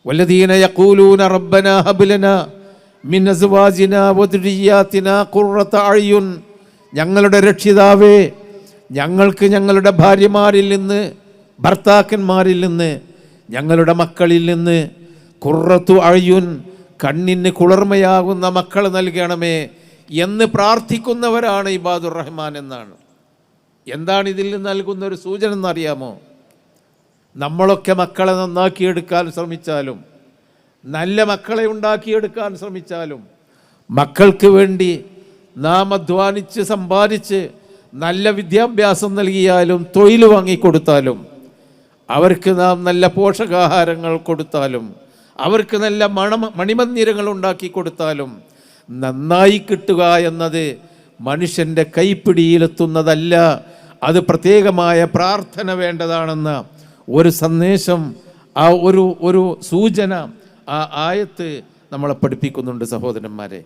വല്ലദീന യഖൂലൂന റബ്ബനാ ഹബ് ലനാ മിൻ അസ്വാജിനാ വദുരിയാതിനാ ഖുർറത അഅ്യുൻ, ഞങ്ങളുടെ രക്ഷിതാവേ, ഞങ്ങൾക്ക് ഞങ്ങളുടെ ഭാര്യമാരിൽ നിന്ന്, ഭർത്താക്കന്മാരിൽ നിന്ന്, ഞങ്ങളുടെ മക്കളിൽ നിന്ന് ഖുർറത്തു അഅ്യുൻ, കണ്ണിന് കുളിർമയാകുന്ന മക്കൾ നൽകണമേ എന്ന് പ്രാർത്ഥിക്കുന്നവരാണ് ഇബാദുർ റഹ്മാൻ എന്നാണ്. എന്താണ് ഇതിൽ നൽകുന്ന ഒരു സൂചന എന്നറിയാമോ? നമ്മളൊക്കെ മക്കളെ നന്നാക്കിയെടുക്കാൻ ശ്രമിച്ചാലും, നല്ല മക്കളെ ഉണ്ടാക്കിയെടുക്കാൻ ശ്രമിച്ചാലും, മക്കൾക്ക് വേണ്ടി നാം അധ്വാനിച്ച് സമ്പാദിച്ച് നല്ല വിദ്യാഭ്യാസം നൽകിയാലും, തൊഴിൽ വാങ്ങിക്കൊടുത്താലും, അവർക്ക് നാം നല്ല പോഷകാഹാരങ്ങൾ കൊടുത്താലും, അവർക്ക് നല്ല മണിമന്ദിരങ്ങൾ ഉണ്ടാക്കി കൊടുത്താലും, നന്നായി കിട്ടുക എന്നത് മനുഷ്യൻ്റെ കൈപ്പിടിയിലെത്തുന്നതല്ല. അത് പ്രത്യേകമായ പ്രാർത്ഥന വേണ്ടതാണെന്ന ഒരു സന്ദേശം, ആ ഒരു സൂചന ആ ആയത്ത് നമ്മളെ പഠിപ്പിക്കുന്നുണ്ട് സഹോദരന്മാരെ.